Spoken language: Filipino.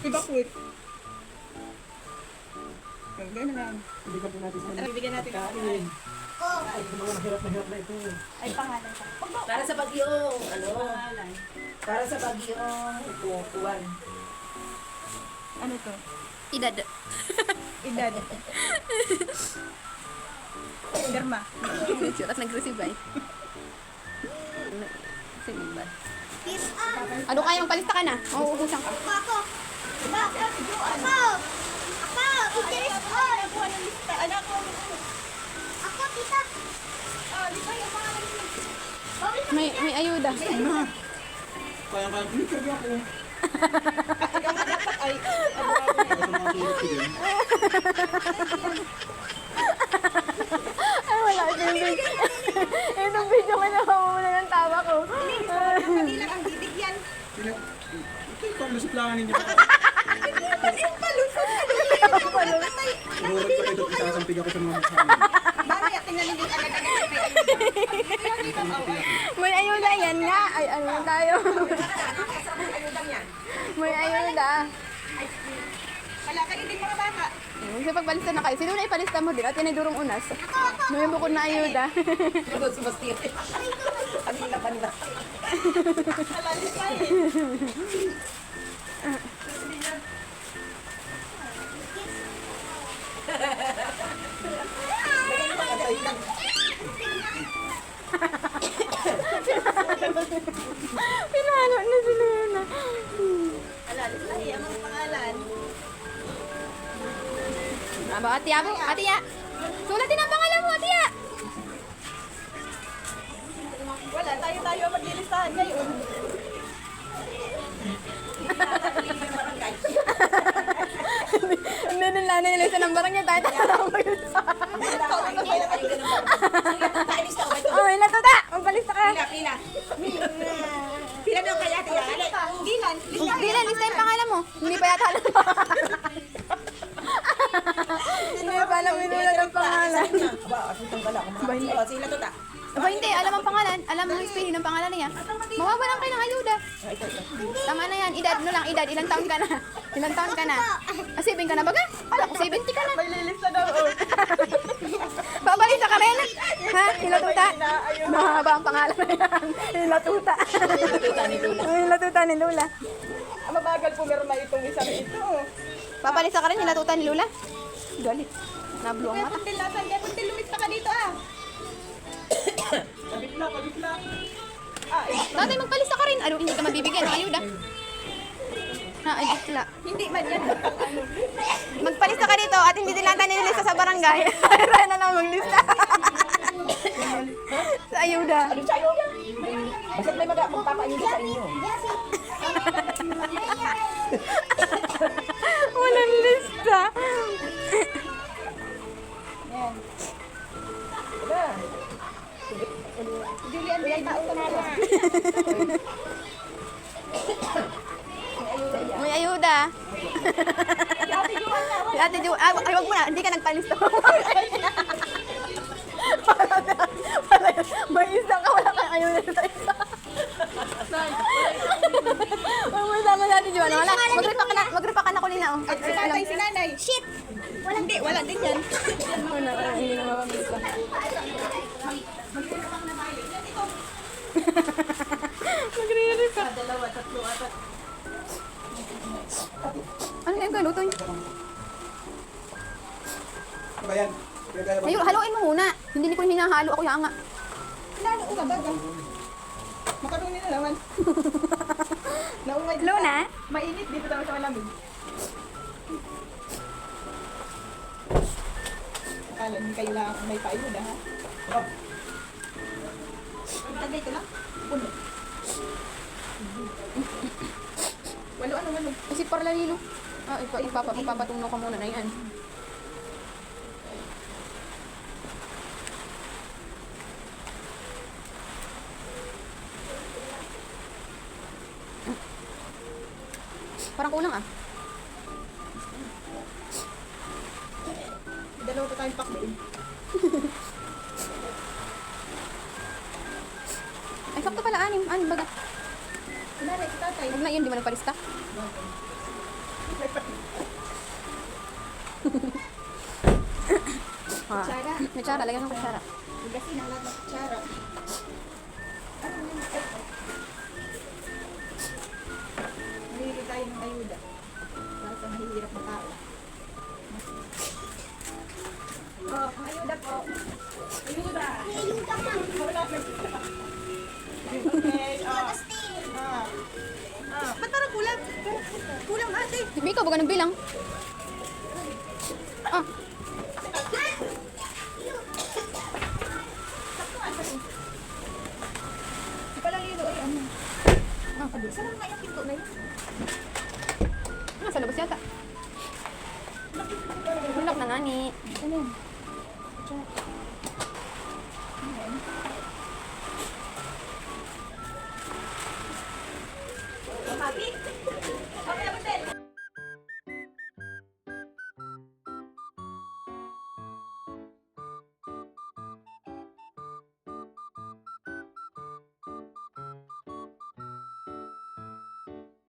Ibakwit. Ganda na lang. Bigyan po natin sa Bibigyan natin kain. Ay, mga mahirap na ito. Ay, pangalan ka. Para sa bagyong, ano? Pangalan. Para sa bagyong upuan. Ano to? Edad. Edad. Derma. At nag-receive ay. Sinibat. Ano kaya magpalista ka na? Mauubusan ka. Ako! Anak ko! Ako, tita. May ayuda. Kaya bigyan ako. Ikaw nga dapat ay... Ay, wala din. Itong video ko na mamumula ng tawa ko. Hindi lang ang bibigyan. Ito yung palusuplangan ninyo. Yung palusot! Tururot ko ito, isasampig ako sa mga mukha. Mamaya, tingnan ninyo agad-agad. May ayuda yan nga. Ay, ano na tayo? May ayuda. Wala kayo din mga bata. Kasi pagbalista na kayo, sino na ipalista mo din at tinidurong unas? May bukod na ayuda. Ito si Bastien. Kanina pa nila. Alalis pa eh. Pinalo na si Luna. Alalis pa eh. Ang mga pangalan. Aba, atiya mo, atiya. Sulatin ang pangalan mo, atiya. Wala, tayo ang maglilistahan ngayon. Hindi din lang nilista ng barangay tayo. Tayo Oh, may natuta. Magbalista ka. Pila. Pila daw kaya tiya. Gilan. Dilan, lista yung pangalan mo. Hindi pa yata alam. Hindi pa alam minulan ng pangalan. Aba, asutang bala. Oh, sila to ta. Aba, hindi. Alam ang pangalan. Alam ang spelling ng pangalan niya. Mawawalan kayo ng ayuda. Tama na yan. Edad, ano lang, edad. Ilang taon ka na? Ilang taon ka na? 7 ka na baga? Alam ko, 70 ka na. May lilista daw. Babalisa ka rin. Ha? Hilatuta? Mahaba ang pangalan na yan. Hilatuta. Hilatuta ni Lula. Mabagal pumirma itong isang ito. Papalisa ka rin, hilatuta ni Lula. Galit. Nablo ang Kaya mata. puntil nasan. Kaya puntil lumista ka dito ah. Pabigla. Tatay, magpalista ka rin. Ano, hindi ka mabibigyan ng ayuda. Ha, ay, bakla. Hindi man yan. Magpalista ka dito at hindi din natin nililista sa barangay. Try na lang maglista. Sa ayuda. Ano sa'yo? Basta't may magpapaayuda sa inyo. Walang lista. Yan. Wala. Julian, may tao ka na. May ayuda. Si Ate Jo, ay, wag mo na, hindi ka nagpalista. May isa ka, wala kang ayuda sa isa. Wag mo isama si Ate Jo, ano? Wala, magripa ka na kulina, oh. At si tatay, si nanay. Shit! Hindi, wala din yan. Wala, hindi na mapabilis. Magre-repa. Dalawa, tatlo, apat. Ano yan kayo, luto niyo? Ano ba yan? Kaya ba? Ayun, haluin mo muna. Hindi ko hinahalo ako yung nga. Lalo ko babaga. Makaruni na naman. Naungay. Luna? Mainit dito daw sa malamig. Akala niyo kayo lang may paayuda ha? Tagay ko lang. Puno. Walo, ano, walo. Kasi parlalilo. Ah, ipapatunaw ka muna na yan. Parang kulang ah. Dalawa pa tayong pakbin. Ay, sakto pala, anim baga. Kunwari, si tatay. Huwag na yun, di mo nagpalista. Ah. Kutsara, lagyan ng kutsara. Kasi nang lahat ng kutsara. Mahili tayo ng ayuda. Para sa mahihirap na tao. Oh, ang ayuda po. Ayuda. Ayuda ka. Okay, Basti. Ba't parang kulang? Kulang ate. Hindi ikaw, baga ng bilang. Ah, Palalilo ay ano. ah. Saan ang kaya pinto na yun? Sa labas yata. Hulak na nga ni. Ano yun?